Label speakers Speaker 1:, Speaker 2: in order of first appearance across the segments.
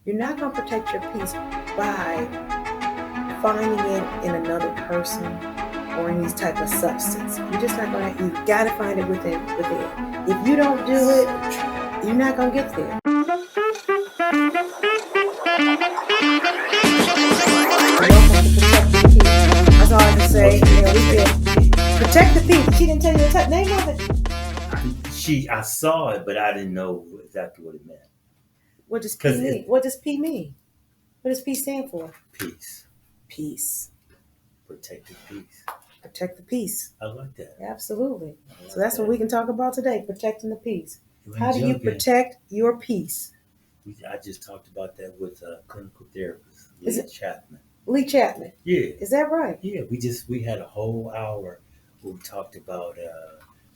Speaker 1: You're not going to protect your peace by finding it in another person or in these type of substance. You're just not going to. You got to find it within. If you don't do it, you're not going to get there. Welcome to Protect the Peace. That's all I can say. Yeah, we can protect the peace. She didn't tell you the name of it.
Speaker 2: I saw it, but I didn't know exactly what it meant.
Speaker 1: What does P mean? What does P mean? What does P stand for?
Speaker 2: Peace.
Speaker 1: Peace.
Speaker 2: Protect the peace.
Speaker 1: Protect the peace.
Speaker 2: I like that.
Speaker 1: Absolutely. So that's what we can talk about today, protecting the peace. How do you protect your peace?
Speaker 2: I just talked about that with a clinical therapist, Lee Chapman.
Speaker 1: Lee Chapman?
Speaker 2: Yeah.
Speaker 1: Is that right?
Speaker 2: Yeah, we had a whole hour where we talked about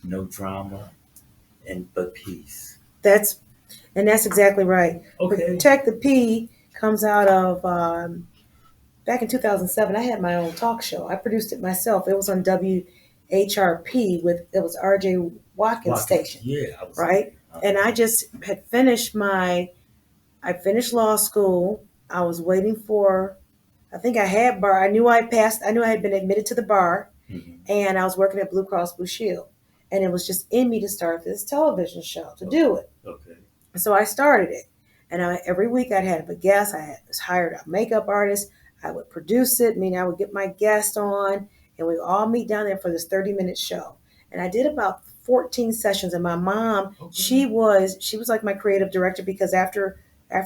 Speaker 2: no drama but peace.
Speaker 1: That's exactly right.
Speaker 2: Okay.
Speaker 1: Protect the P comes out of back in 2007. I had my own talk show. I produced it myself. It was on WHRP it was R.J. Watkins station.
Speaker 2: Yeah,
Speaker 1: right. And I just had finished I finished law school. I was waiting for, I think I had bar. I knew I passed. I knew I had been admitted to the bar, and I was working at Blue Cross Blue Shield, and it was just in me to start this television show to do it.
Speaker 2: Okay.
Speaker 1: So I started it, and every week I'd have a guest. I had hired a makeup artist. I would produce it. Meaning I would get my guest on, and we would all meet down there for this 30-minute show. And I did about 14 sessions. And my mom, she was like my creative director, because after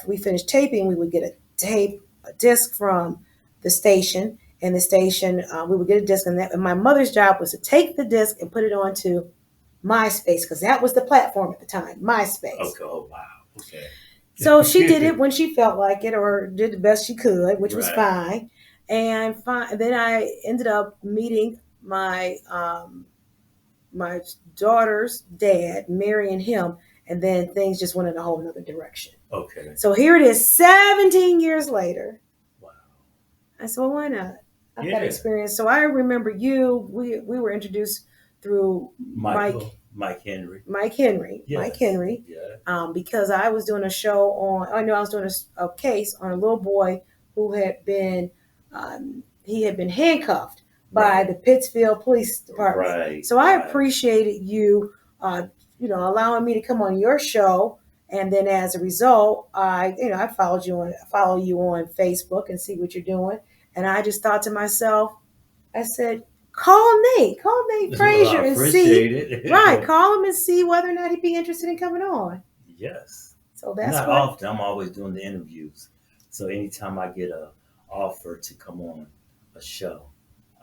Speaker 1: we finished taping, we would get a disc from the station, and the station we would get a disc, and my mother's job was to take the disc and put it onto MySpace, because that was the platform at the time, MySpace.
Speaker 2: Okay. Oh wow. Okay.
Speaker 1: So she did it when she felt like it, or did the best she could, which was fine. And then I ended up meeting my my daughter's dad, marrying him, and then things just went in a whole nother direction.
Speaker 2: Okay.
Speaker 1: So here it is, 17 years later.
Speaker 2: Wow.
Speaker 1: I said, well, why not? I've got experience. So I remember you. We were introduced through Mike Henry.
Speaker 2: Yes.
Speaker 1: Mike Henry.
Speaker 2: Yeah.
Speaker 1: Because I was doing a show on. I was doing a case on a little boy who had been handcuffed by the Pittsfield Police Department.
Speaker 2: Right.
Speaker 1: So I appreciated you, allowing me to come on your show. And then as a result, I follow you on Facebook and see what you're doing. And I just thought to myself, I said, call Nate Frazier and see. Right, call him and see whether or not he'd be interested in coming on.
Speaker 2: Yes.
Speaker 1: So that's
Speaker 2: not often. I'm always doing the interviews. So anytime I get an offer to come on a show,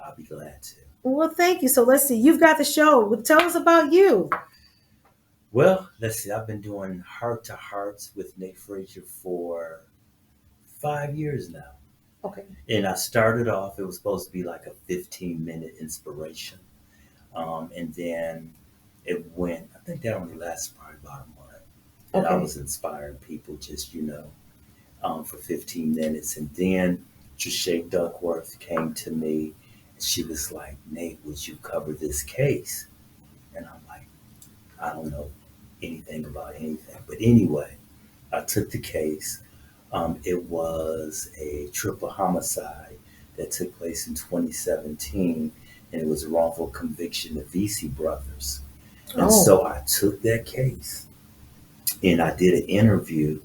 Speaker 2: I'll be glad to.
Speaker 1: Well, thank you. So let's see. You've got the show. Well, tell us about you.
Speaker 2: Well, let's see. I've been doing Heart to Hearts with Nate Frazier for 5 years now.
Speaker 1: Okay.
Speaker 2: And I started off, it was supposed to be like a 15-minute inspiration. And then it went, I think that only lasted probably about a month. And I was inspiring people just, for 15 minutes. And then Trisha Duckworth came to me, and she was like, Nate, would you cover this case? And I'm like, I don't know anything about anything. But anyway, I took the case. It was a triple homicide that took place in 2017, and it was a wrongful conviction of VC brothers. And so I took that case, and I did an interview,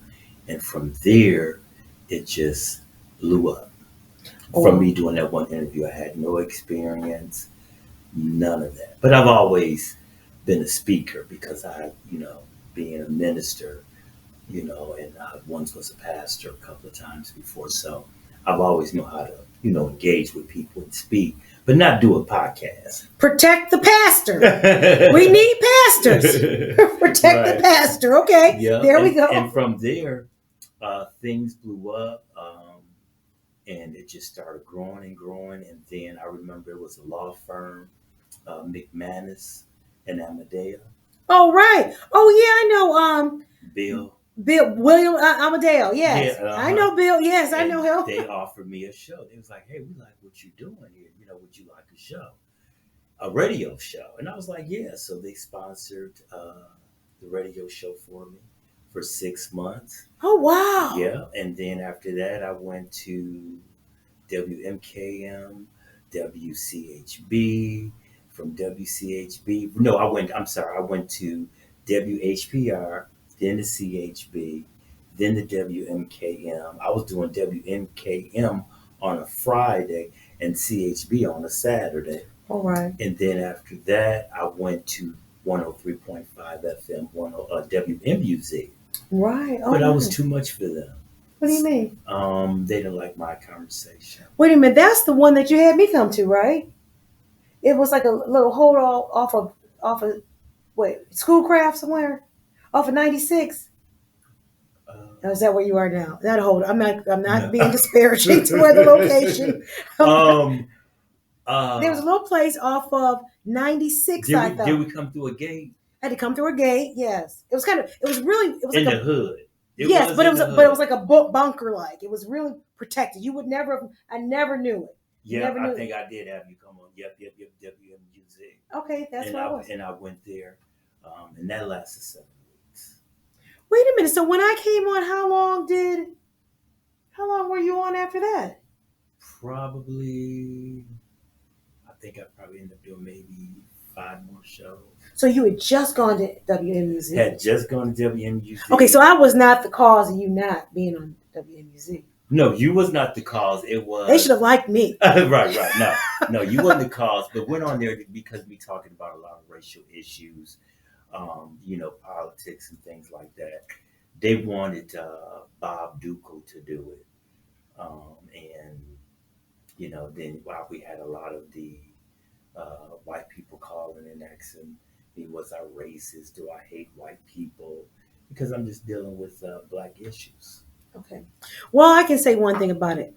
Speaker 2: and from there, it just blew up. From me doing that one interview, I had no experience, none of that. But I've always been a speaker because being a minister, and I once was a pastor a couple of times before. So I've always known how to, engage with people and speak, but not do a podcast.
Speaker 1: Protect the pastor. We need pastors. Protect the pastor. Okay.
Speaker 2: Yeah.
Speaker 1: There we go.
Speaker 2: And from there, things blew up, and it just started growing and growing. And then I remember it was a law firm, McManus and Amadeo.
Speaker 1: Oh, right. Oh, yeah, I know.
Speaker 2: Bill
Speaker 1: William Amadeo. Yes. Yeah, I know Bill. Yes, I know him.
Speaker 2: They offered me a show. They was like, hey, we like what you're doing here. Would you like a show? A radio show? And I was like, yeah. So they sponsored the radio show for me. for 6 months.
Speaker 1: Oh, wow.
Speaker 2: Yeah, and then after that, I went to WMKM, WCHB. From WCHB, no, I went. I'm sorry, I went to WHPR, then the CHB, then the WMKM. I was doing WMKM on a Friday and CHB on a Saturday.
Speaker 1: All right.
Speaker 2: And then after that, I went to 103.5 FM, WMUZ.
Speaker 1: Right. Oh,
Speaker 2: But I was
Speaker 1: nice.
Speaker 2: too much for them.
Speaker 1: What do you mean?
Speaker 2: They didn't like my conversation.
Speaker 1: Wait a minute. That's the one that you had me come to, right? It was like a little hold off of wait, Schoolcraft somewhere off of 96. Or is that where you are now? Not hold. I'm not
Speaker 2: No.
Speaker 1: being disparaging toward the location. There was a
Speaker 2: Uh,
Speaker 1: little place off of 96. I thought
Speaker 2: did we come through a gate
Speaker 1: I had to come through a gate. Yes, it was kind of. It was really. It was
Speaker 2: in
Speaker 1: like
Speaker 2: the hood? It
Speaker 1: yes,
Speaker 2: was
Speaker 1: but it
Speaker 2: in
Speaker 1: was
Speaker 2: the
Speaker 1: but it was
Speaker 2: hood.
Speaker 1: like a bunker like. It was really protected. You would never. I never knew it.
Speaker 2: Yeah,
Speaker 1: Never knew
Speaker 2: I
Speaker 1: it.
Speaker 2: think I did have you come on. Yep, WMUZ.
Speaker 1: Okay, that's what it was.
Speaker 2: And I went there, and that lasted 7 weeks.
Speaker 1: Wait a minute. So when I came on, how long were you on after that?
Speaker 2: Probably, I think I probably ended up doing maybe 5 more shows.
Speaker 1: So you had just gone to WMUZ.
Speaker 2: Had just gone to WMUZ.
Speaker 1: Okay, so I was not the cause of you not being on WMUZ.
Speaker 2: No, you was not the cause. It was
Speaker 1: They should have liked me.
Speaker 2: right. No, you wasn't the cause, but went on there because we talking about a lot of racial issues, politics and things like that. They wanted Bob Dukel to do it, and then while we had a lot of the white people calling and asking me, was I racist? Do I hate white people? Because I'm just dealing with black issues.
Speaker 1: Okay. Well, I can say one thing about it.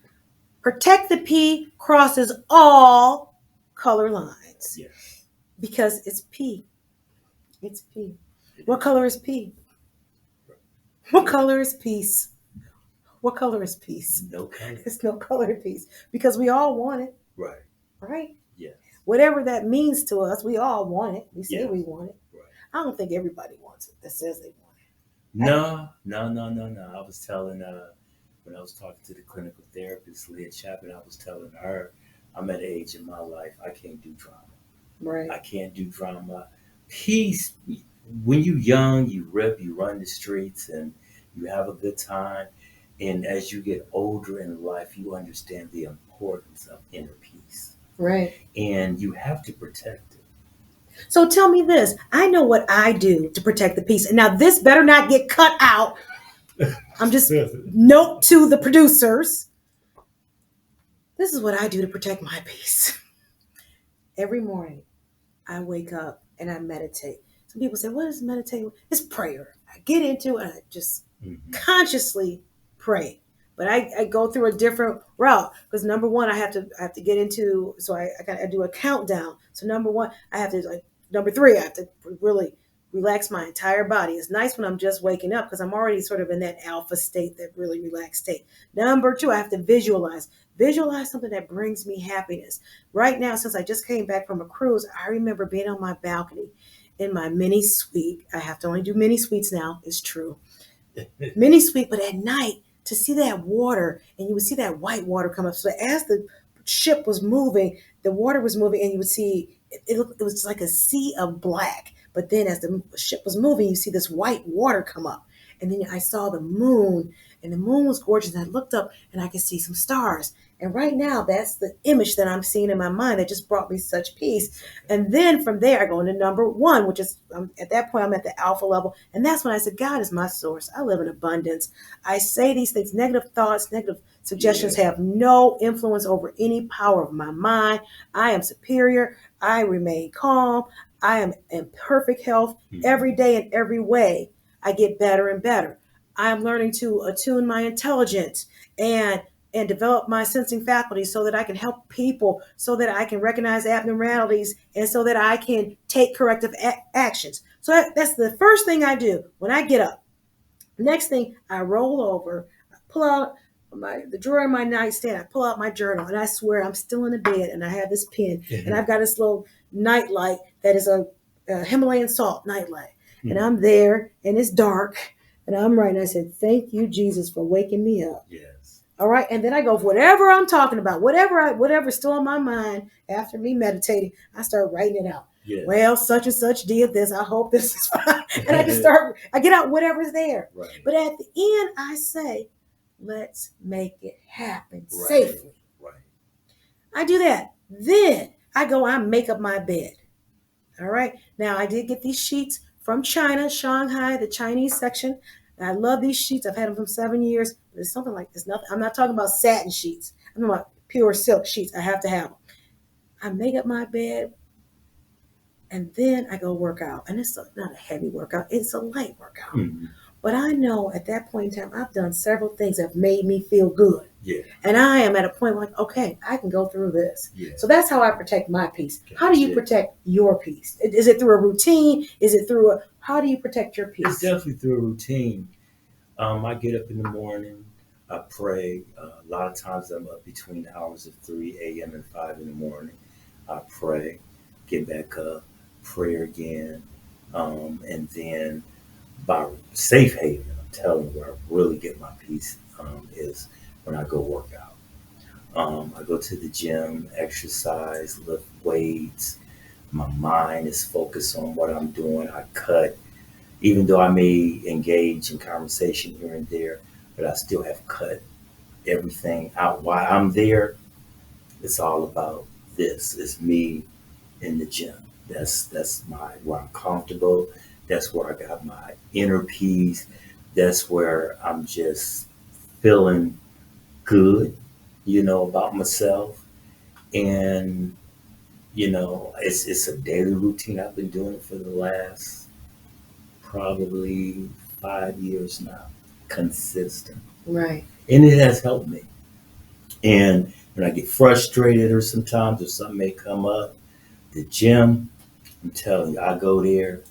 Speaker 1: Protect the P crosses all color lines.
Speaker 2: Yes.
Speaker 1: Because it's P. It's P. What color is P? What color is peace? What color is peace?
Speaker 2: No color.
Speaker 1: It's no color of peace. Because we all want it.
Speaker 2: Right.
Speaker 1: Right?
Speaker 2: Yes.
Speaker 1: Whatever that means to us, we all want it. We say
Speaker 2: Yes.
Speaker 1: we want it.
Speaker 2: Right.
Speaker 1: I don't think everybody wants it that says they want it.
Speaker 2: No. I was telling when I was talking to the clinical therapist, Leah Chapman, I was telling her I'm at an age in my life I can't do drama.
Speaker 1: Right.
Speaker 2: I can't do drama. Peace. When you young, you run the streets and you have a good time. And as you get older in life, you understand the importance of inner peace.
Speaker 1: Right.
Speaker 2: And you have to protect it.
Speaker 1: So tell me this. I know what I do to protect the peace. And now this better not get cut out. I'm just note to the producers. This is what I do to protect my peace. Every morning, I wake up and I meditate. Some people say, what is meditating? It's prayer. I get into it and I just consciously pray. But I go through a different route because number one, I have to get into. So I do a countdown. So number one, I have to number three, I have to really relax my entire body. It's nice when I'm just waking up because I'm already sort of in that alpha state, that really relaxed state. Number two, I have to visualize something that brings me happiness. Right now, since I just came back from a cruise, I remember being on my balcony in my mini suite. I have to only do mini suites now. It's true. Mini suite, but at night to see that water and you would see that white water come up. So as the ship was moving, the water was moving and you would see it was like a sea of black. But then as the ship was moving, you see this white water come up. And then I saw the moon and the moon was gorgeous. And I looked up and I could see some stars. And right now, that's the image that I'm seeing in my mind that just brought me such peace. And then from there, I go into number one, which is at that point, I'm at the alpha level. And that's when I said, God is my source. I live in abundance. I say these things, negative thoughts, negative suggestions have no influence over any power of my mind. I am superior. I remain calm. I am in perfect health every day in every way. I get better and better. I'm learning to attune my intelligence and develop my sensing faculties so that I can help people, so that I can recognize abnormalities, and so that I can take corrective actions. So that's the first thing I do when I get up. Next thing, I roll over, I pull out the drawer in my nightstand, I pull out my journal, and I swear I'm still in the bed, and I have this pen, and I've got this little nightlight that is a Himalayan salt nightlight. And I'm there, and it's dark, And I'm writing, I said, thank you, Jesus, for waking me up.
Speaker 2: Yes.
Speaker 1: All right. And then I go, whatever I'm talking about, whatever's still in my mind after me meditating, I start writing it out.
Speaker 2: Yes.
Speaker 1: Well, such and such did this. I hope this is fine. And I get out whatever's there.
Speaker 2: Right.
Speaker 1: But at the end, I say, let's make it happen safely.
Speaker 2: Right.
Speaker 1: I do that. Then I make up my bed. All right. Now I did get these sheets from China, Shanghai, the Chinese section. And I love these sheets. I've had them for 7 years. But it's something like this. Nothing. I'm not talking about satin sheets. I'm talking about pure silk sheets. I have to have them. I make up my bed, and then I go work out. And it's not a heavy workout. It's a light workout. Mm-hmm. But I know at that point in time, I've done several things that have made me feel good.
Speaker 2: Yeah.
Speaker 1: And I am at a point where, like, okay, I can go through this.
Speaker 2: Yeah.
Speaker 1: So that's how I protect my peace.
Speaker 2: Gotcha.
Speaker 1: How do you protect your peace? Is it through a routine? Is it through how do you protect your peace?
Speaker 2: It's definitely through a routine. I get up in the morning. I pray. A lot of times I'm up between the hours of 3 a.m. and 5 in the morning. I pray, get back up, pray again. And then by safe haven, I'm telling you where I really get my peace is when I go work out. I go to the gym, exercise, lift weights. My mind is focused on what I'm doing. I cut, even though I may engage in conversation here and there, but I still have cut everything out. While I'm there, it's all about this. It's me in the gym. That's where I'm comfortable. That's where I got my inner peace. That's where I'm just feeling good, about myself. And, it's a daily routine. I've been doing it for the last probably 5 years now, consistent.
Speaker 1: Right.
Speaker 2: And it has helped me. And when I get frustrated or sometimes, or something may come up, the gym, I'm telling you, I go there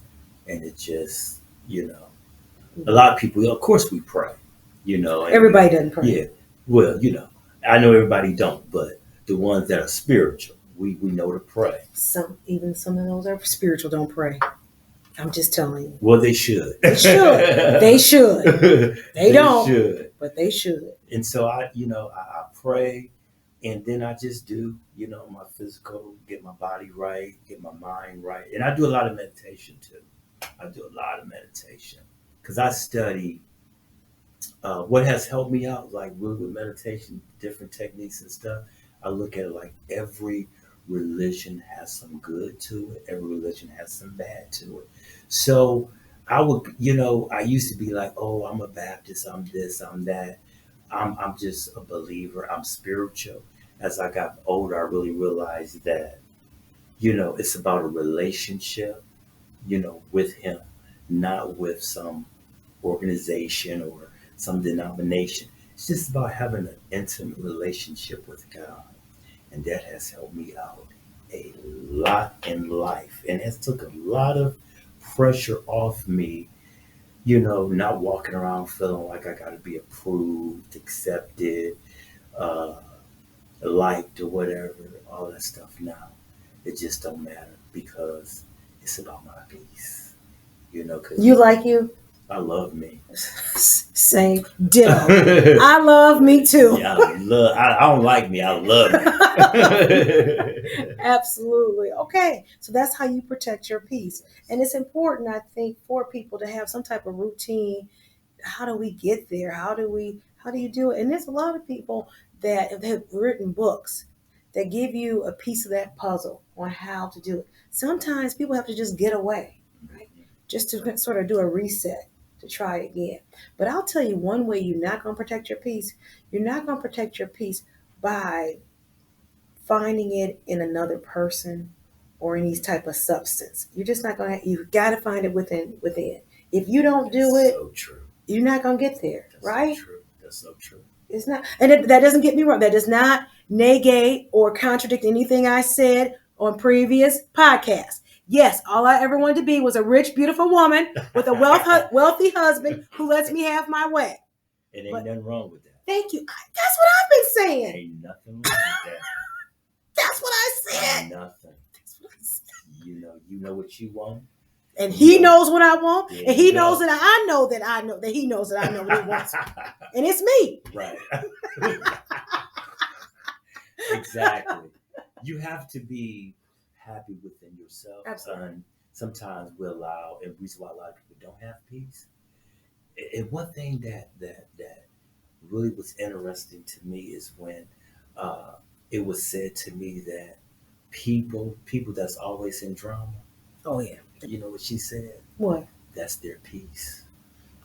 Speaker 2: and it just, a lot of people, of course we pray,
Speaker 1: Everybody doesn't pray.
Speaker 2: Yeah. Well, I know everybody don't, but the ones that are spiritual, we know to pray.
Speaker 1: Even some of those are spiritual don't pray. I'm just telling you.
Speaker 2: Well, they should.
Speaker 1: They should. They should. They don't.
Speaker 2: Should.
Speaker 1: But they should.
Speaker 2: And so I pray, and then I just do, my physical, get my body right, get my mind right. And I do a lot of meditation too. I do a lot of meditation because I study what has helped me out, like with meditation, different techniques and stuff. I look at it like every religion has some good to it. Every religion has some bad to it. So I would, I used to be like, oh, I'm a Baptist, I'm this, I'm that. I'm just a believer. I'm spiritual. As I got older, I really realized that, it's about a relationship, with him, not with some organization or some denomination. It's just about having an intimate relationship with God. And that has helped me out a lot in life and has took a lot of pressure off me, not walking around feeling like I got to be approved, accepted, liked or whatever, all that stuff now. It just don't matter because it's about my peace, cause
Speaker 1: you like you?
Speaker 2: I love me.
Speaker 1: Same. Ditto. I love me too.
Speaker 2: Yeah, I don't like me. I love me.
Speaker 1: Absolutely. Okay. So that's how you protect your peace. And it's important, I think, for people to have some type of routine. How do we get there? How do you do it? And there's a lot of people that have written books that give you a piece of that puzzle on how to do it. Sometimes people have to just get away, right? Just to sort of do a reset, to try again. But I'll tell you one way you're not going to protect your peace. You're not going to protect your peace by finding it in another person or any type of substance. You're just not going to, you've got to find it within. If you don't do it,
Speaker 2: so true.
Speaker 1: You're not going to get there,
Speaker 2: That's
Speaker 1: right?
Speaker 2: So true. That's so true.
Speaker 1: It's not, and that doesn't get me wrong. That does not negate or contradict anything I said on previous podcasts. Yes, all I ever wanted to be was a rich, beautiful woman with a wealthy husband who lets me have my way.
Speaker 2: It ain't nothing wrong with that.
Speaker 1: Thank you. That's what I've been saying.
Speaker 2: Ain't nothing wrong with that.
Speaker 1: That's what I said.
Speaker 2: Ain't nothing.
Speaker 1: That's what I said.
Speaker 2: You know what you want.
Speaker 1: And he knows what I want,
Speaker 2: There
Speaker 1: and
Speaker 2: you
Speaker 1: he
Speaker 2: go.
Speaker 1: knows that I know that he knows that I know what he wants, and it's me.
Speaker 2: Right. Exactly. You have to be happy within yourself.
Speaker 1: Absolutely.
Speaker 2: And sometimes we allow, and reason why a lot of people don't have peace. And one thing that really was interesting to me is when uh, it was said to me that people that's always in drama,
Speaker 1: Oh yeah.
Speaker 2: you know what she said?
Speaker 1: What?
Speaker 2: That's their peace.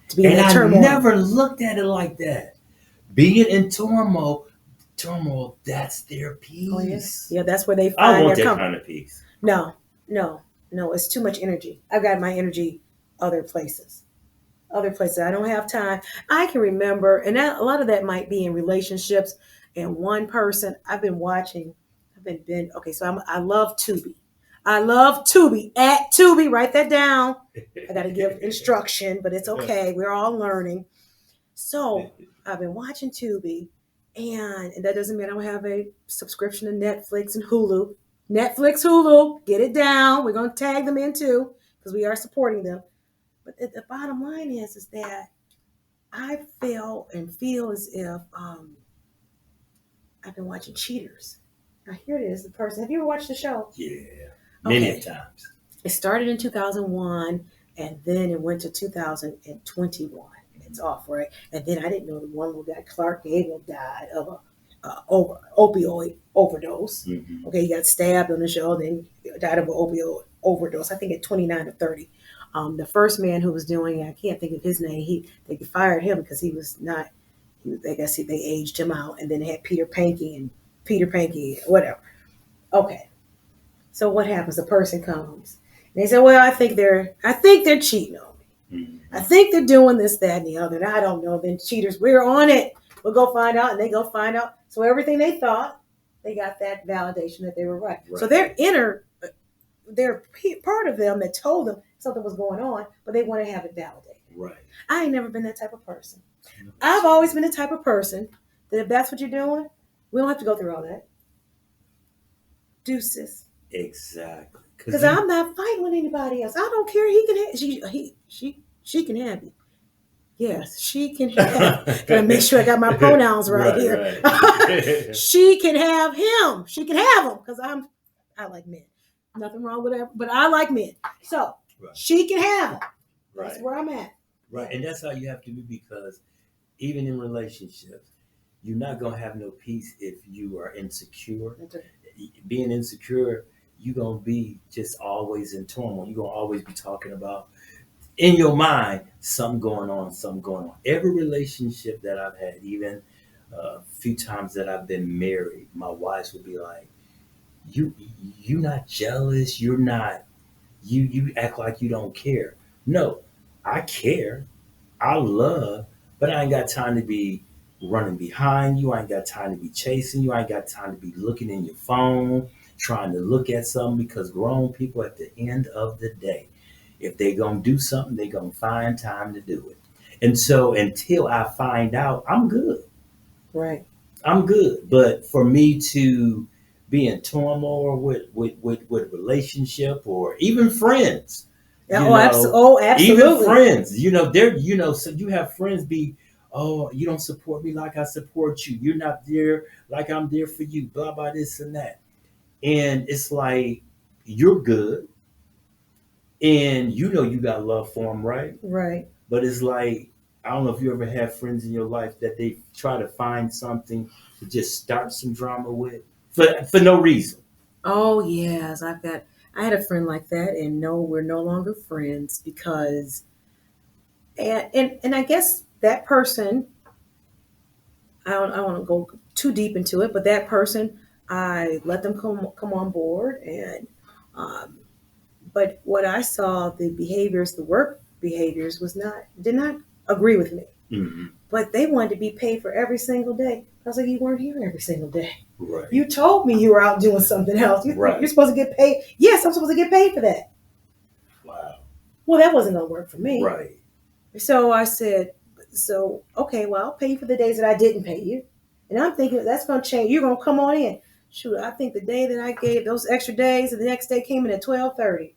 Speaker 1: To be in
Speaker 2: And
Speaker 1: that
Speaker 2: I
Speaker 1: turmoil.
Speaker 2: never looked at it like that. Being in turmoil, that's their
Speaker 1: Oh yeah.
Speaker 2: peace.
Speaker 1: Yeah, that's where they
Speaker 2: I
Speaker 1: find
Speaker 2: want
Speaker 1: their
Speaker 2: that
Speaker 1: comfort.
Speaker 2: kind of peace.
Speaker 1: No, no, no. It's too much energy. I've got my energy other places. Other places. I don't have time. I can remember, and that, a lot of that might be in relationships. And one person I've been watching, been okay. So I love Tubi. I love Tubi. At Tubi, write that down. I got to give instruction, but it's okay. We're all learning. So I've been watching Tubi, and that doesn't mean I don't have a subscription to Netflix and Hulu. Netflix, Hulu, get it down. We're going to tag them in too because we are supporting them. But the bottom line is that I feel and feel as if I've been watching Cheaters. Now here it is. The person. Have you ever watched the show?
Speaker 2: Yeah, many
Speaker 1: Okay.
Speaker 2: times.
Speaker 1: It started in 2001, and then it went to 2021. It's off, right? And then I didn't know the one guy, Clark Gable, died of a opioid overdose.
Speaker 2: Mm-hmm.
Speaker 1: Okay, he got stabbed on the show, then died of an opioid overdose. I think at 29 or 30. The first man who was doing it, I can't think of his name. They fired him because he was not. I guess they aged him out, and then they had Peter Panky, whatever. Okay, so what happens? The person comes. And they say, "Well, I think they're cheating on me.
Speaker 2: Mm-hmm.
Speaker 1: I think they're doing this, that, and the other. And I don't know. Then cheaters, we're on it. We'll go find out." And they go find out. So everything they thought, they got that validation that they were right. So they're part of them that told them something was going on, but they want to have it validated.
Speaker 2: Right.
Speaker 1: I ain't never been that type of person. I've always been the type of person that if that's what you're doing, we don't have to go through all that. Deuces.
Speaker 2: Exactly.
Speaker 1: Because I'm not fighting with anybody else. I don't care. He can have she can have you. Yes, she can have. Gotta make sure I got my pronouns right here.
Speaker 2: Right.
Speaker 1: She can have him. She can have him because I like men. Nothing wrong with that, but I like men. So
Speaker 2: Right.
Speaker 1: she can have him.
Speaker 2: Right.
Speaker 1: That's where I'm at.
Speaker 2: Right. And that's how you have to be, because even in relationships, you're not gonna have no peace if you are insecure. Being insecure, you're gonna be just always in turmoil. You're gonna always be talking about in your mind something going on, something going on. Every relationship that I've had, even a few times that I've been married, my wives would be like, "You not jealous? You're not. You act like you don't care." No, I care. I love, but I ain't got time to be running behind you. I ain't got time to be chasing you. I ain't got time to be looking in your phone, trying to look at something, because grown people at the end of the day, if they gonna do something, they gonna find time to do it. And so until I find out, I'm good.
Speaker 1: Right.
Speaker 2: I'm good. But for me to be in turmoil with a relationship or even friends, even
Speaker 1: Absolutely.
Speaker 2: friends, so you have friends be, "Oh, you don't support me like I support you. You're not there like I'm there for you, blah, blah, this and that." And it's like, you're good. And you got love for them, right?
Speaker 1: Right.
Speaker 2: But it's like, I don't know if you ever had friends in your life that they try to find something to just start some drama with for no reason.
Speaker 1: Oh yes, I had a friend like that, and no, we're no longer friends because and I guess that person, I don't want to go too deep into it, but that person, I let them come on board, and um, but what I saw, the behaviors, the work behaviors, did not agree with me.
Speaker 2: Mm-hmm.
Speaker 1: But they wanted to be paid for every single day. I was like, you weren't here every single day.
Speaker 2: Right.
Speaker 1: You told me you were out doing something else.
Speaker 2: Right.
Speaker 1: You're supposed to get paid. Yes, I'm supposed to get paid for that.
Speaker 2: Wow.
Speaker 1: Well, that wasn't going to work for me.
Speaker 2: Right.
Speaker 1: So I said, okay, well, I'll pay you for the days that I didn't pay you. And I'm thinking that's going to change. You're going to come on in. Shoot, I think the day that I gave those extra days and the next day came in at 12:30.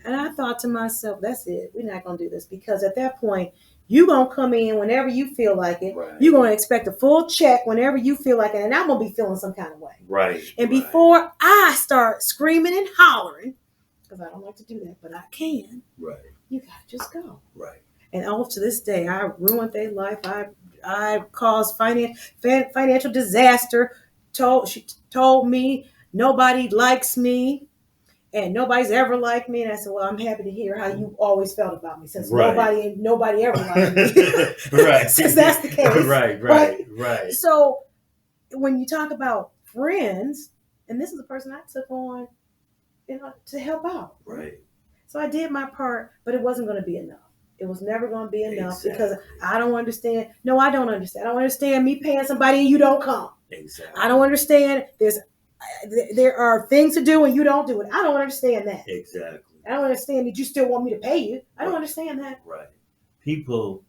Speaker 1: And I thought to myself, that's it. We're not going to do this, because at that point, you're going to come in whenever you feel like it.
Speaker 2: Right.
Speaker 1: You're going to expect a full check whenever you feel like it. And I'm going to be feeling some kind of way.
Speaker 2: Right.
Speaker 1: And before I start screaming and hollering, because I don't like to do that, but I can.
Speaker 2: Right.
Speaker 1: You got to just go.
Speaker 2: Right.
Speaker 1: And all to this day, I ruined their life. I caused financial disaster. She told me nobody likes me. And nobody's ever liked me. And I said, well, I'm happy to hear how you always felt about me, since nobody ever liked me.
Speaker 2: Right.
Speaker 1: Since that's the case.
Speaker 2: Right.
Speaker 1: So when you talk about friends, and this is a person I took on, to help out.
Speaker 2: Right.
Speaker 1: So I did my part, but it wasn't going to be enough. It was never going to be enough,
Speaker 2: Exactly.
Speaker 1: because I don't understand. No, I don't understand. I don't understand me paying somebody and you don't come.
Speaker 2: Exactly.
Speaker 1: I don't understand. There are things to do and you don't do it. I don't understand that.
Speaker 2: Exactly.
Speaker 1: I don't understand that you still want me to pay you. I don't understand that.
Speaker 2: Right. The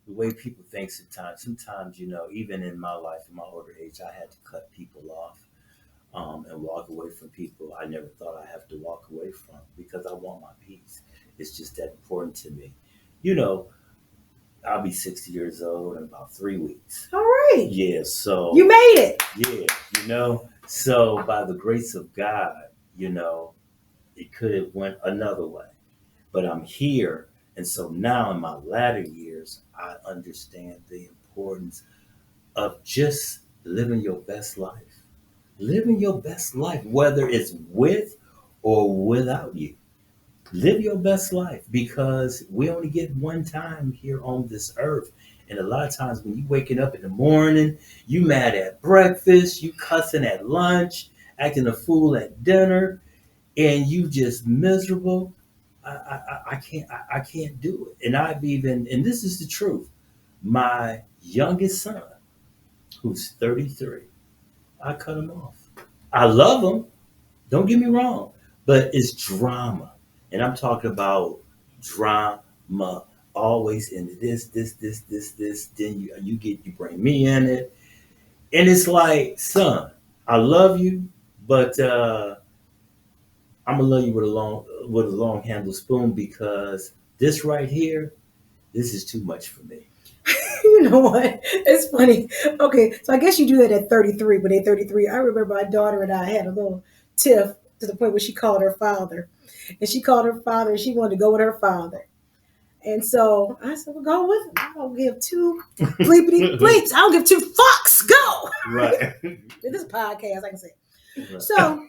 Speaker 2: way people think sometimes, even in my life, in my older age, I had to cut people off and walk away from people I never thought I'd have to walk away from, because I want my peace. It's just that important to me. I'll be 60 years old in about 3 weeks.
Speaker 1: All right.
Speaker 2: Yeah, so.
Speaker 1: You made it.
Speaker 2: Yeah, so by the grace of God, it could have went another way. But I'm here. And so now in my latter years, I understand the importance of just living your best life. Living your best life, whether it's with or without you. Live your best life, because we only get one time here on this earth. And a lot of times when you waking up in the morning, you mad at breakfast, you cussing at lunch, acting a fool at dinner, and you just miserable. I can't do it. And this is the truth. My youngest son, who's 33, I cut him off. I love him. Don't get me wrong, but it's drama. And I'm talking about drama, always into this. Then you bring me in it. And it's like, son, I love you, but I'm gonna love you with a long handled spoon, because this right here, this is too much for me.
Speaker 1: You know what? It's funny. Okay, so I guess you do that at 33. When they're 33, I remember my daughter and I had a little tiff, to the point where she called her father. And she called her father and she wanted to go with her father. And so I said, well, go with him. I don't give two bleepity bleeps. I don't give two fucks. Go.
Speaker 2: Right.
Speaker 1: This is a podcast, I can say.
Speaker 2: Right.
Speaker 1: So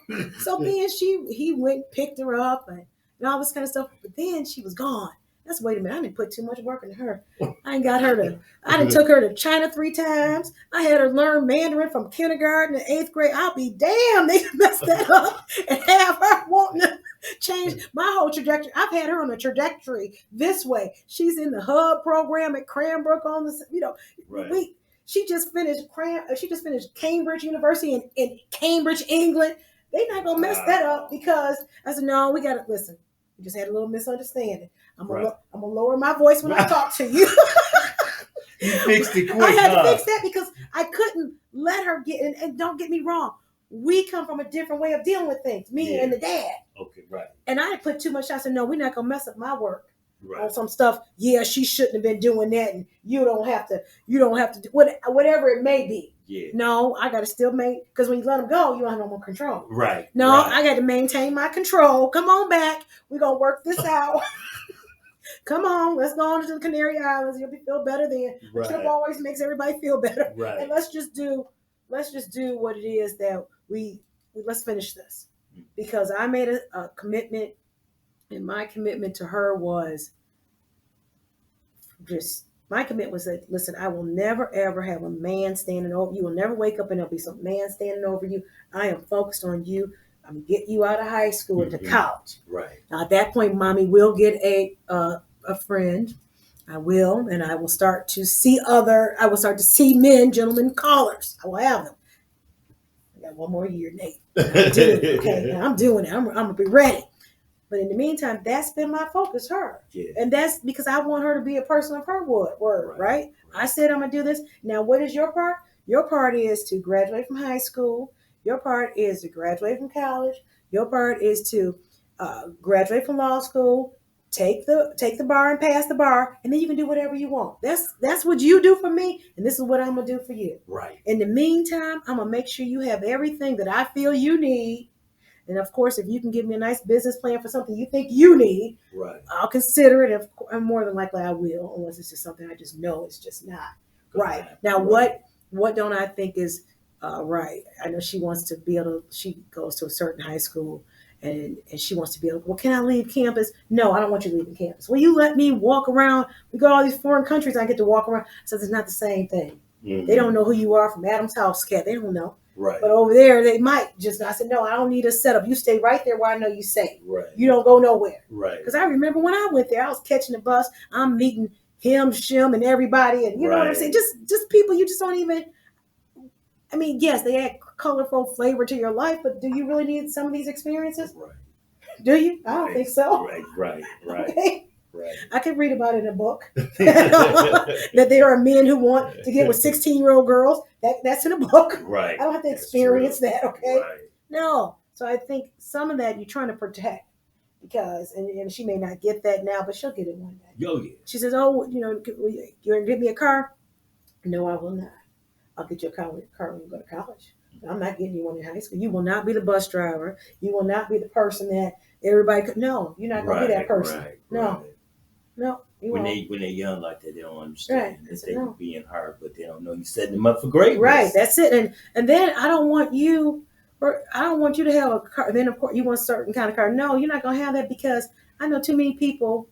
Speaker 1: then he went, picked her up and all this kind of stuff. But then she was gone. That's, wait a minute, I didn't put too much work into her. I done took her to China 3 times. I had her learn Mandarin from kindergarten to 8th grade. I'll be damned, they messed that up and have her wanting to change my whole trajectory. I've had her on a trajectory this way. She's in the hub program at Cranbrook on the,
Speaker 2: right.
Speaker 1: She just finished Cambridge University in Cambridge, England. They're not gonna mess that up, because I said, no, we gotta listen. We just had a little misunderstanding. I'm gonna lower my voice when I talk to you.
Speaker 2: You fixed it quick.
Speaker 1: I had to fix that, because I couldn't let her get. And don't get me wrong, we come from a different way of dealing with things. Me and the dad.
Speaker 2: Okay, right.
Speaker 1: And I put too much. I said, no, we're not gonna mess up my work.
Speaker 2: Right.
Speaker 1: On some stuff. Yeah, she shouldn't have been doing that, and you don't have to do whatever it may be.
Speaker 2: Yeah.
Speaker 1: No, I got to still because when you let them go, you don't have no more control.
Speaker 2: Right.
Speaker 1: No,
Speaker 2: right.
Speaker 1: I got to maintain my control. Come on back. We're going to work this out. Come on, let's go on to the Canary Islands. You'll feel better then. Right. The trip always makes everybody feel better.
Speaker 2: Right.
Speaker 1: And let's just do what it is that let's finish this. Because I made a commitment, and my commitment to her was that, listen, I will never, ever have a man standing over you. You will never wake up and there'll be some man standing over you. I am focused on you. I'm going to get you out of high school into college.
Speaker 2: Right.
Speaker 1: Now, at that point, mommy will get a friend. I will. And I will start to see men, gentlemen, callers. I will have them. I got one more year, Nate. I'm doing it. Okay. Now, I'm doing it. I'm going to be ready. But in the meantime, that's been my focus, her.
Speaker 2: Yeah.
Speaker 1: And that's because I want her to be a person of her word, right? I said I'm going to do this. Now, what is your part? Your part is to graduate from high school. Your part is to graduate from college. Your part is to graduate from law school, take the bar and pass the bar, and then you can do whatever you want. That's what you do for me, and this is what I'm gonna do for you.
Speaker 2: Right.
Speaker 1: In the meantime, I'm gonna make sure you have everything that I feel you need. And of course, if you can give me a nice business plan for something you think you need,
Speaker 2: right,
Speaker 1: I'll consider it. And more than likely, I will, unless it's just something I just know it's just not right. Now,
Speaker 2: right.
Speaker 1: what don't I think is right? I know she wants to be able to. She goes to a certain high school, and she wants to be able. Well, can I leave campus? No, I don't want you leaving campus. Will you let me walk around? We go to all these foreign countries. I get to walk around. So it's not the same thing. Mm-hmm. They don't know who you are from Adam's house, cat. They don't know.
Speaker 2: Right.
Speaker 1: But over there, they might just. I said, no, I don't need a setup. You stay right there where I know you safe.
Speaker 2: Right.
Speaker 1: You don't go nowhere.
Speaker 2: Right.
Speaker 1: Because I remember when I went there, I was catching the bus. I'm meeting him, Shim, and everybody, and you know what I'm saying. Just people you just don't even. I mean, yes, they add colorful flavor to your life, but do you really need some of these experiences?
Speaker 2: Right.
Speaker 1: Do you? I don't think so.
Speaker 2: Right.
Speaker 1: Okay.
Speaker 2: Right.
Speaker 1: I could read about it in a book that there are men who want to get with 16-year-old girls. That's in a book.
Speaker 2: Right.
Speaker 1: I don't have to experience that. Okay.
Speaker 2: Right.
Speaker 1: No. So I think some of that you're trying to protect because, and she may not get that now, but she'll get it one day.
Speaker 2: Oh, yeah.
Speaker 1: She says, "Oh, you're gonna get me a car?" No, I will not. I'll get you a car when you go to college. I'm not getting you one in high school. You will not be the bus driver. You will not be the person that everybody could. No, you're not going to be that person.
Speaker 2: Right.
Speaker 1: No.
Speaker 2: When they're young like that, they don't understand that they
Speaker 1: no.
Speaker 2: being hard, but they don't know you're setting them up for greatness.
Speaker 1: Right. That's it. And then I don't want you to have a car. Then of course you want a certain kind of car. No, you're not going to have that because I know too many people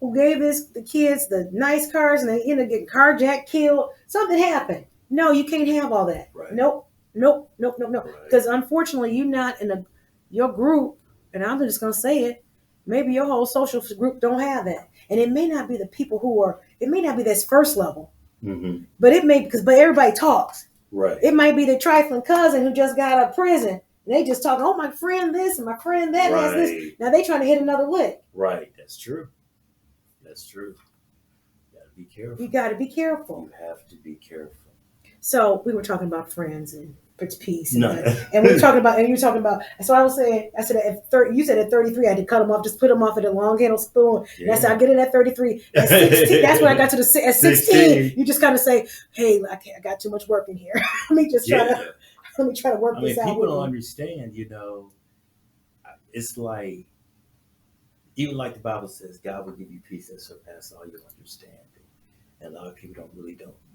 Speaker 1: who gave the kids the nice cars and they end up getting carjacked, killed. Something happened. No, you can't have all that.
Speaker 2: Right.
Speaker 1: Nope. Because unfortunately, you're not in your group, and I'm just going to say it, maybe your whole social group don't have that. And it may not be the people it may not be this first level,
Speaker 2: mm-hmm.
Speaker 1: but it may, but everybody talks.
Speaker 2: Right.
Speaker 1: It might be the trifling cousin who just got out of prison. And they just talk, oh, my friend this and my friend that has this. Now they trying to hit another lick.
Speaker 2: Right. That's true. You got to be careful.
Speaker 1: You got to be careful.
Speaker 2: You have to be careful.
Speaker 1: So we were talking about friends and peace.
Speaker 2: No.
Speaker 1: And we were talking about, and you were talking about, so I was saying, I said at 30, you said at 33, I had to cut them off, just put them off at a long handle spoon. Yeah. And I said, I get it at 33. At 16, that's when I got to at 16, you just kind of say, hey, I got too much work in here. let me try to work this out.
Speaker 2: People don't understand, it's like, even like the Bible says, God will give you peace that surpasses all your understanding. And a lot of people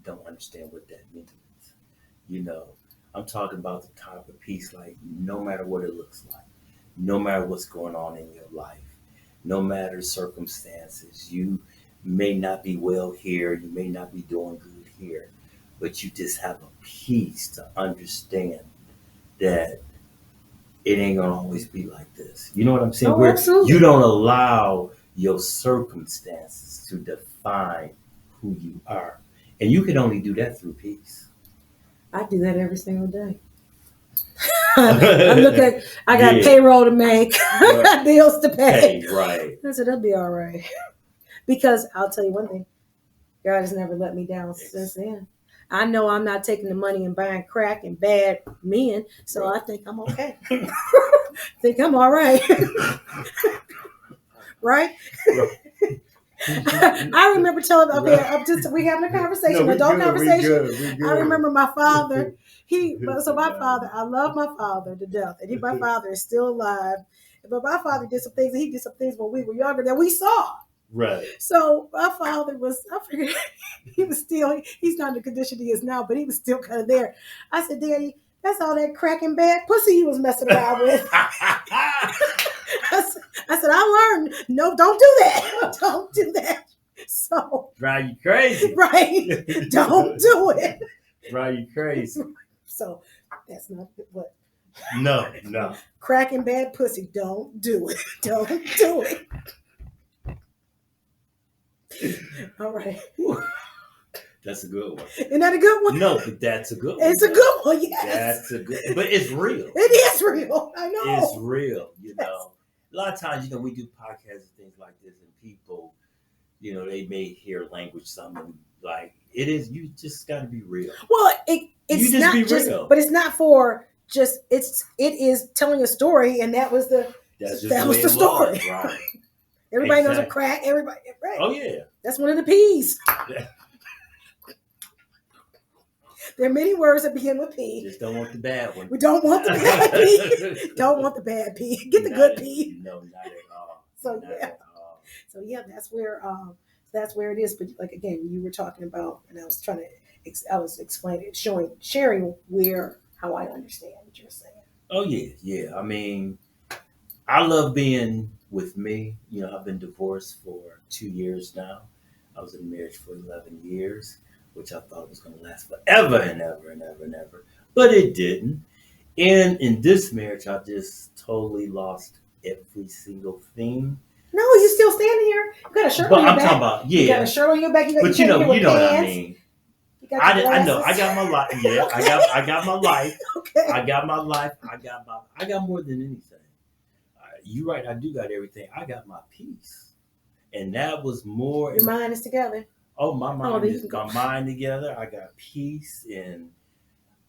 Speaker 2: don't understand what that means. I'm talking about the type of peace, like no matter what it looks like, no matter what's going on in your life, no matter circumstances, you may not be well here, you may not be doing good here, but you just have a peace to understand that it ain't gonna always be like this. You know what I'm saying?
Speaker 1: Oh, absolutely.
Speaker 2: You don't allow your circumstances to define who you are. And you can only do that through peace.
Speaker 1: I do that every single day. I got payroll to make. I got bills to pay.
Speaker 2: Right.
Speaker 1: I said, that'll be all right. Because I'll tell you one thing. God has never let me down since then. I know I'm not taking the money and buying crack and bad men. So I think I'm okay. think I'm all right. Right? I remember telling, we having a conversation, adult conversation. I remember my father. My father, I love my father to death, and my father is still alive. But my father did some things. He did some things when we were younger that we saw.
Speaker 2: Right.
Speaker 1: So my father was, I figured he was still, he's not in the condition he is now, but he was still kind of there. I said, Daddy, that's all that cracking bad pussy he was messing around with. I said, I learned, no, don't do that. Don't do that. So.
Speaker 2: Drive you crazy.
Speaker 1: Right. Don't do it.
Speaker 2: Drive you crazy.
Speaker 1: So that's not what.
Speaker 2: No.
Speaker 1: Cracking bad pussy, don't do it. Don't do it. All right.
Speaker 2: That's a good one.
Speaker 1: Isn't that a good one?
Speaker 2: No, but that's a good one.
Speaker 1: It's a good one, yes.
Speaker 2: That's a good one. But it's real.
Speaker 1: It is real. I know.
Speaker 2: It's real, A lot of times, we do podcasts and things like this, and people, they may hear language, something like it is. You just got to be real.
Speaker 1: Well, it's not just, but it's not for just. It is telling a story, and that was the
Speaker 2: That's just
Speaker 1: That
Speaker 2: the
Speaker 1: was
Speaker 2: way
Speaker 1: the
Speaker 2: it
Speaker 1: story.
Speaker 2: was, right?
Speaker 1: Everybody knows a crack. Everybody, right?
Speaker 2: Oh yeah.
Speaker 1: That's one of the P's. There are many words that begin with P.
Speaker 2: Just don't want the bad one.
Speaker 1: We don't want the bad P. Don't want the bad P. Get the good P.
Speaker 2: No, not at all.
Speaker 1: So
Speaker 2: not
Speaker 1: yeah.
Speaker 2: At all.
Speaker 1: So yeah, that's where it is. But like again, you were talking about, and I was I was explaining, sharing how I understand what you're saying.
Speaker 2: Oh yeah. I mean, I love being with me. I've been divorced for 2 years now. I was in marriage for 11 years, which I thought was going to last forever and ever and ever and ever, but it didn't. And in this marriage, I just totally lost every single thing.
Speaker 1: No, you still standing here. You got a shirt on your back.
Speaker 2: But I'm talking about, yeah.
Speaker 1: You got a shirt on your back.
Speaker 2: But you know what I mean. I know. I got my life. Yeah,
Speaker 1: Okay.
Speaker 2: I got my life.
Speaker 1: Okay.
Speaker 2: I got my life. I got more than anything. You're right. I do got everything. I got my peace, and that was more.
Speaker 1: Your mind is together.
Speaker 2: Oh, my mind is my mind together. I got peace, and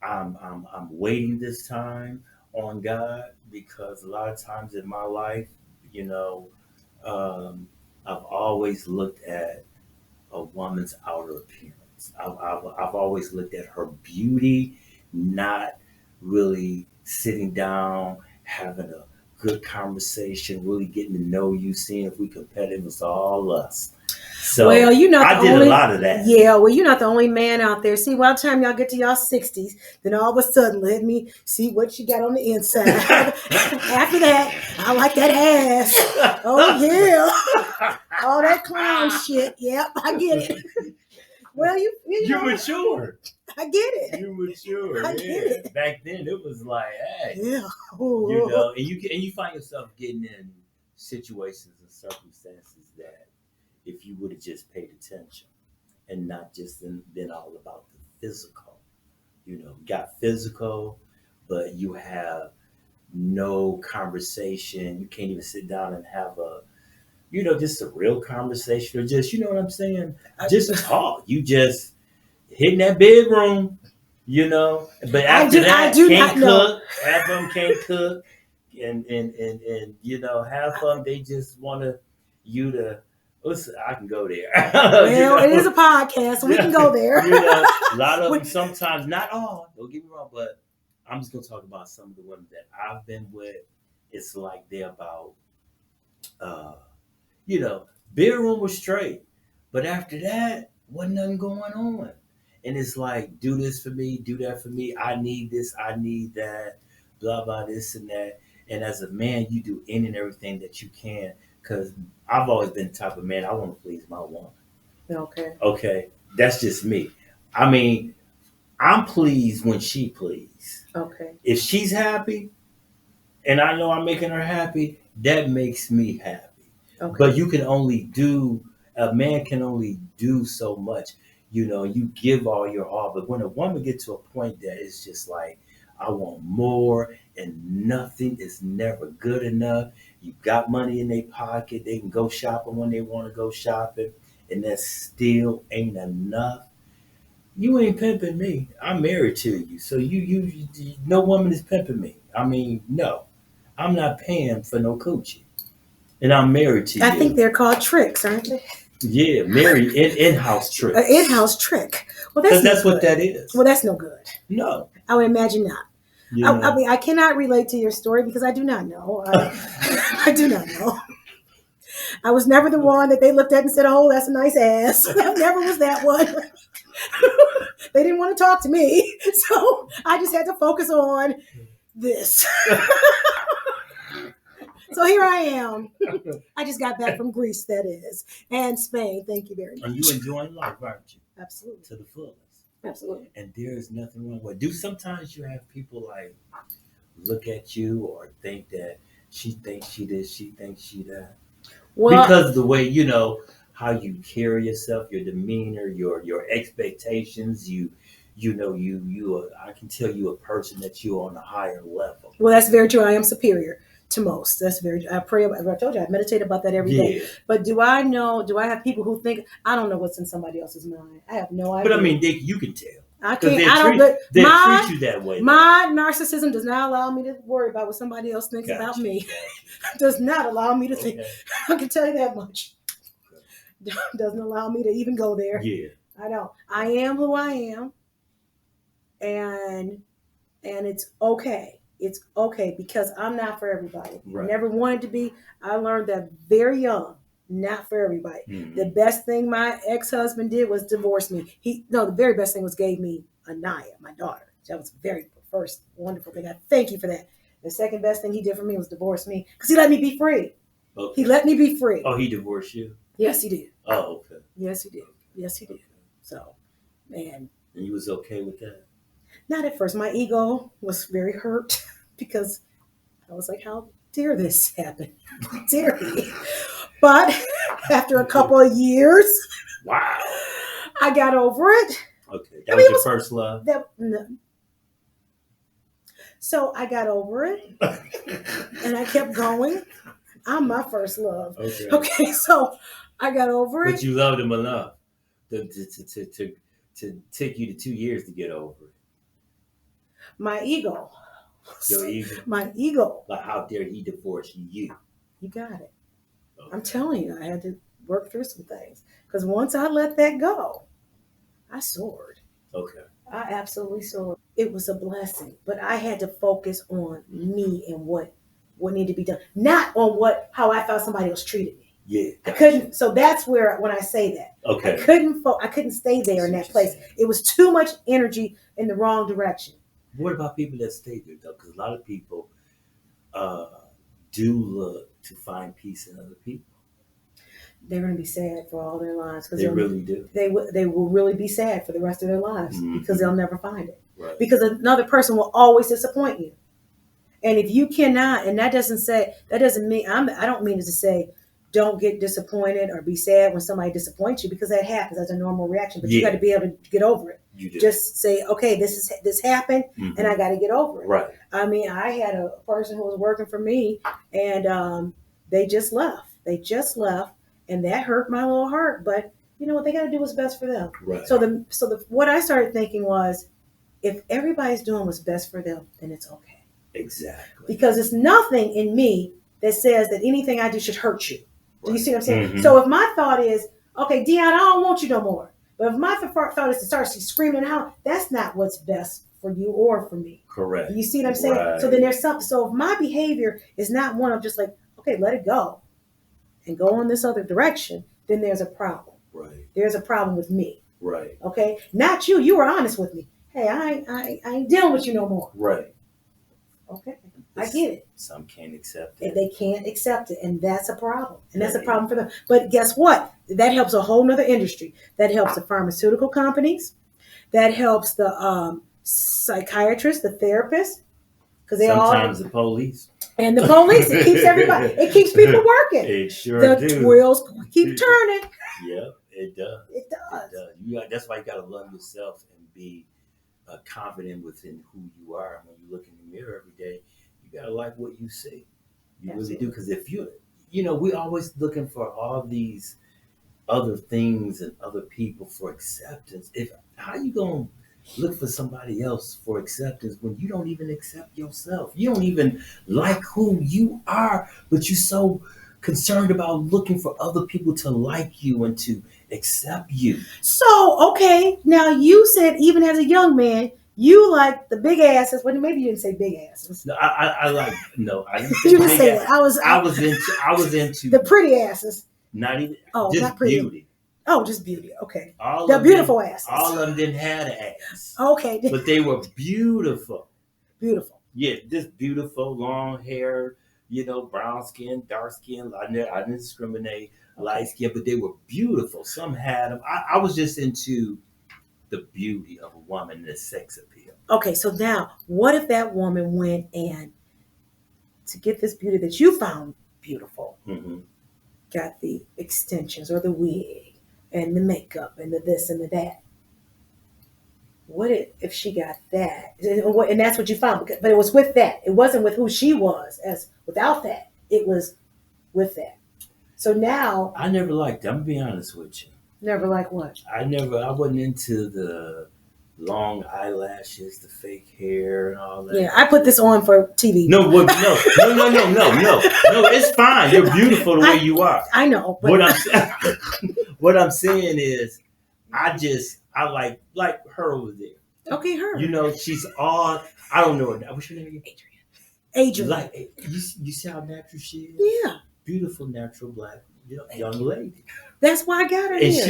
Speaker 2: I'm waiting this time on God, because a lot of times in my life, I've always looked at a woman's outer appearance. I've always looked at her beauty, not really sitting down, having a good conversation, really getting to know you, seeing if we competitive. It's all us. So
Speaker 1: well, you're not
Speaker 2: I did a lot of that.
Speaker 1: Yeah, well, you're not the only man out there. See, by the time y'all get to y'all 60s, then all of a sudden, let me see what you got on the inside. After that, I like that ass. Oh, yeah. All that clown shit. Yep, I get it. Well, you
Speaker 2: matured.
Speaker 1: I get it.
Speaker 2: You matured.
Speaker 1: I get it.
Speaker 2: Back then, it was like, hey,
Speaker 1: yeah.
Speaker 2: And you find yourself getting in situations and circumstances that, if you would have just paid attention and not just been all about the physical, got physical, but you have no conversation. You can't even sit down and have just a real conversation, or just, what I'm saying? Just talk. You just hitting that bedroom, but after that, can't cook. Half of them can't cook. And half of them, they just want you to, listen, I can go there.
Speaker 1: Well, it is a podcast, so we can go there.
Speaker 2: A lot of them sometimes, not all, don't get me wrong, but I'm just going to talk about some of the women that I've been with. It's like they're about, bedroom was straight. But after that, wasn't nothing going on. And it's like, do this for me, do that for me. I need this, I need that, blah, blah, this and that. And as a man, you do any and everything that you can. Because I've always been the type of man, I want to please my woman. Okay. That's just me. I mean, I'm pleased when she pleased.
Speaker 1: Okay.
Speaker 2: If she's happy, and I know I'm making her happy, that makes me happy. Okay. But a man can only do so much. You give all your all. But when a woman gets to a point that it's just like, I want more, and nothing is never good enough. You got money in their pocket. They can go shopping when they want to go shopping, and that still ain't enough. You ain't pimping me. I'm married to you. So you no woman is pimping me. I mean, no. I'm not paying for no coochie. And I'm married to you.
Speaker 1: I think they're called tricks, aren't they?
Speaker 2: Yeah, married in-house trick.
Speaker 1: An in-house trick. Well,
Speaker 2: that's what that is.
Speaker 1: Well, that's no good.
Speaker 2: No.
Speaker 1: I would imagine not. I mean, I cannot relate to your story because I do not know. I do not know. I was never the one that they looked at and said, oh, that's a nice ass. I never was that one. They didn't want to talk to me. So I just had to focus on this. So here I am. I just got back from Greece, that is, and Spain. Thank you very much.
Speaker 2: And you enjoying life, aren't you?
Speaker 1: Absolutely.
Speaker 2: To the fullest.
Speaker 1: Absolutely.
Speaker 2: And there is nothing wrong with it. Do sometimes you have people like look at you or think that she thinks she this, she thinks she that? Well, because of the way, how you carry yourself, your demeanor, your expectations, I can tell you a person that you're on a higher level.
Speaker 1: Well, that's very true. I am superior to most. That's very, I pray about, I told you, I meditate about that every day. But do I have people who think, I don't know what's in somebody else's mind. I have no idea.
Speaker 2: But I mean, Dick, you can tell.
Speaker 1: I
Speaker 2: Because
Speaker 1: can't. I don't. But
Speaker 2: they
Speaker 1: my
Speaker 2: treat you that way.
Speaker 1: my narcissism does not allow me to worry about what somebody else thinks about
Speaker 2: Gotcha,
Speaker 1: me.
Speaker 2: gotcha.
Speaker 1: Does not allow me to think.
Speaker 2: Okay.
Speaker 1: I can tell you that much. Doesn't allow me to even go there.
Speaker 2: Yeah.
Speaker 1: I don't. I am who I am, and it's okay. It's okay because I'm not for everybody.
Speaker 2: Right.
Speaker 1: Never wanted to be. I learned that very young. Not for everybody.
Speaker 2: Mm-hmm.
Speaker 1: The best thing my ex-husband did was divorce me. The very best thing was gave me Anaya, my daughter. That was the very first wonderful thing. I thank you for that. The second best thing he did for me was divorce me because he let me be free.
Speaker 2: Okay.
Speaker 1: He let me be free.
Speaker 2: Oh, he divorced you?
Speaker 1: Yes, he did.
Speaker 2: Oh, okay.
Speaker 1: Yes, he did. Yes, he did. So, man.
Speaker 2: And you was okay with that?
Speaker 1: Not at first. My ego was very hurt because I was like, how dare this happen? How dare he? But after a couple of years,
Speaker 2: wow,
Speaker 1: I got over it.
Speaker 2: Okay, that was your first love?
Speaker 1: No. So I got over it and I kept going. I'm my first love. Okay, so I got over it.
Speaker 2: But you loved him enough to take you to 2 years to get over it.
Speaker 1: My ego.
Speaker 2: Your ego?
Speaker 1: My ego.
Speaker 2: Like, how dare he divorce you?
Speaker 1: You got it. Okay. I'm telling you, I had to work through some things. Because once I let that go, I soared.
Speaker 2: Okay.
Speaker 1: I absolutely soared. It was a blessing. But I had to focus on me and what needed to be done. Not on how I felt somebody else treated me.
Speaker 2: Yeah.
Speaker 1: I couldn't. So that's where, when I say that.
Speaker 2: Okay.
Speaker 1: I couldn't stay there in that place. It was too much energy in the wrong direction.
Speaker 2: What about people that stay there, though? Because a lot of people do look to find peace in other people.
Speaker 1: They're going to be sad for all their lives.
Speaker 2: They really do.
Speaker 1: They will really be sad for the rest of their lives because they'll never find it.
Speaker 2: Right.
Speaker 1: Because another person will always disappoint you. And if you cannot, and that doesn't mean, I don't mean it to say, don't get disappointed or be sad when somebody disappoints you, because that happens. That's a normal reaction. But you got to be able to get over it.
Speaker 2: You do.
Speaker 1: Just say, okay, this happened, and I got to get over it.
Speaker 2: Right.
Speaker 1: I mean, I had a person who was working for me, and they just left. And that hurt my little heart. But you know what? They got to do what's best for them.
Speaker 2: Right.
Speaker 1: So what I started thinking was, if everybody's doing what's best for them, then it's okay.
Speaker 2: Exactly.
Speaker 1: Because it's nothing in me that says that anything I do should hurt you. Do you see what I'm saying?
Speaker 2: Mm-hmm.
Speaker 1: So if my thought is, okay, Dionne, I don't want you no more. But if my thought is to start screaming out, that's not what's best for you or for me.
Speaker 2: Correct.
Speaker 1: Do you see what I'm saying?
Speaker 2: Right.
Speaker 1: So then there's something. So if my behavior is not one of just like, okay, let it go and go in this other direction, then there's a problem.
Speaker 2: Right.
Speaker 1: There's a problem with me.
Speaker 2: Right.
Speaker 1: Okay? Not you. You were honest with me. Hey, I ain't dealing with you no more.
Speaker 2: Right.
Speaker 1: Okay. I get it.
Speaker 2: Some can't accept it.
Speaker 1: They can't accept it, and that's a problem. And that's a problem for them. But guess what? That helps a whole nother industry. That helps the pharmaceutical companies. That helps the psychiatrists, the therapists. Because
Speaker 2: sometimes the police.
Speaker 1: And the police. It keeps everybody. It keeps people working.
Speaker 2: It sure
Speaker 1: does. The wheels keep turning.
Speaker 2: Yeah, it does.
Speaker 1: It does.
Speaker 2: It does. That's why you got to love yourself and be confident within who you are. When you look in the mirror every day, you got to like what you see. You Absolutely. Really do. Because if we're always looking for all these other things and other people for acceptance. How you going to look for somebody else for acceptance when you don't even accept yourself? You don't even like who you are, but you're so concerned about looking for other people to like you and to accept you.
Speaker 1: So, okay, now you said even as a young man, you like the big asses. Well, maybe you didn't say big asses.
Speaker 2: No, I like I didn't say
Speaker 1: you didn't say that. I
Speaker 2: was into
Speaker 1: the pretty asses.
Speaker 2: Not even
Speaker 1: just
Speaker 2: not pretty. Beauty.
Speaker 1: Oh, just beauty. Okay.
Speaker 2: The
Speaker 1: beautiful asses.
Speaker 2: All of them didn't have an ass.
Speaker 1: Okay.
Speaker 2: But they were beautiful.
Speaker 1: Beautiful.
Speaker 2: Yeah, just beautiful, long hair, brown skin, dark skin. I didn't discriminate, light skin, but they were beautiful. Some had them. I was just into the beauty of a woman and the sex appeal.
Speaker 1: Okay, so now, what if that woman went and, to get this beauty that you found beautiful, got the extensions or the wig and the makeup and the this and the that? What if she got that? And that's what you found. But it was with that. It wasn't with who she was. As without that, it was with that. So now...
Speaker 2: I never liked it. I'm going to be honest with you.
Speaker 1: Never like what?
Speaker 2: I wasn't into the long eyelashes, the fake hair, and all that.
Speaker 1: Yeah, I put this on for TV.
Speaker 2: No. It's fine. You're beautiful the way you are.
Speaker 1: I know. But
Speaker 2: What I'm saying is, I like her over there.
Speaker 1: Okay, her.
Speaker 2: You know, she's all. I don't know. What's your name again?
Speaker 1: Adrian.
Speaker 2: Like you see how natural she is.
Speaker 1: Yeah.
Speaker 2: Beautiful, natural black young lady.
Speaker 1: That's why I got her.
Speaker 2: And here.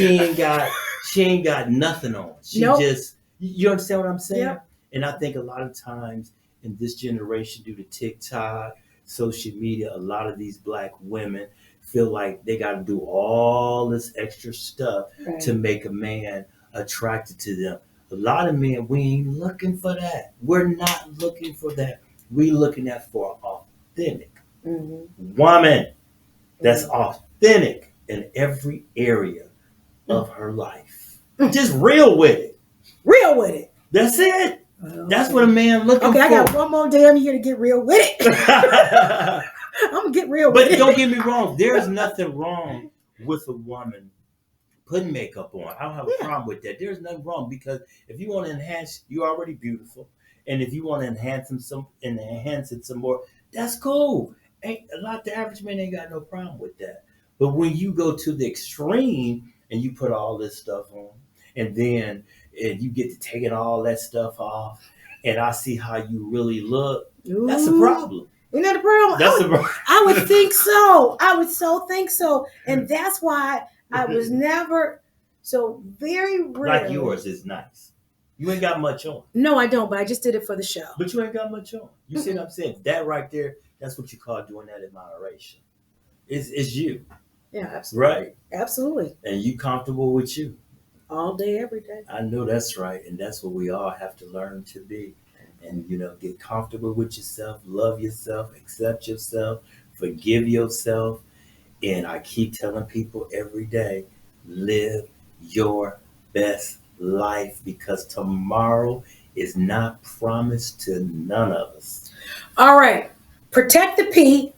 Speaker 2: she ain't got nothing on. She just. You understand what I'm saying?
Speaker 1: Yep.
Speaker 2: And I think a lot of times in this generation, due to TikTok, social media, a lot of these black women feel like they got to do all this extra stuff to make a man attracted to them. A lot of men, we ain't looking for that. We're not looking for that. We looking at for authentic woman that's authentic in every area of her life. Just real with it.
Speaker 1: Real with it.
Speaker 2: That's it. That's what a man looking for.
Speaker 1: Okay, I got one more damn year to get real with it. I'm gonna get real with it.
Speaker 2: But don't get me wrong. There's nothing wrong with a woman putting makeup on. I don't have a problem with that. There's nothing wrong, because if you want to enhance, you're already beautiful, and if you want to enhance it some more, that's cool. Ain't a lot. The average man ain't got no problem with that. But when you go to the extreme and you put all this stuff on, and then you get to taking all that stuff off, and I see how you really look, that's a problem.
Speaker 1: Isn't that a problem?
Speaker 2: That's a problem.
Speaker 1: I would think so. I would so think so. And that's why I was never so very rare.
Speaker 2: Like yours is nice. You ain't got much on.
Speaker 1: No, I don't, but I just did it for the show.
Speaker 2: But you ain't got much on. You see what I'm saying? That right there, that's what you call doing that admiration. It's you.
Speaker 1: Yeah, absolutely.
Speaker 2: Right.
Speaker 1: Absolutely.
Speaker 2: And you comfortable with you.
Speaker 1: All day, every day.
Speaker 2: I know that's right. And that's what we all have to learn to be. And, get comfortable with yourself, love yourself, accept yourself, forgive yourself. And I keep telling people every day, live your best life, because tomorrow is not promised to none of us.
Speaker 1: All right. Protect the P.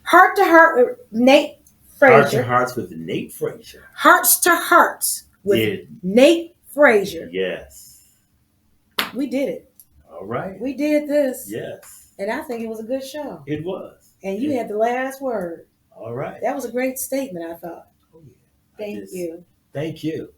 Speaker 1: Heart to Heart with Nate Frazier.
Speaker 2: Heart to Hearts with Nate Frazier.
Speaker 1: Hearts to Hearts with Nate Frazier.
Speaker 2: Yes.
Speaker 1: We did it.
Speaker 2: All right.
Speaker 1: We did this.
Speaker 2: Yes.
Speaker 1: And I think it was a good show.
Speaker 2: It was.
Speaker 1: And you had the last word.
Speaker 2: All right.
Speaker 1: That was a great statement, I thought.
Speaker 2: Oh, yeah.
Speaker 1: Thank you.
Speaker 2: Thank you.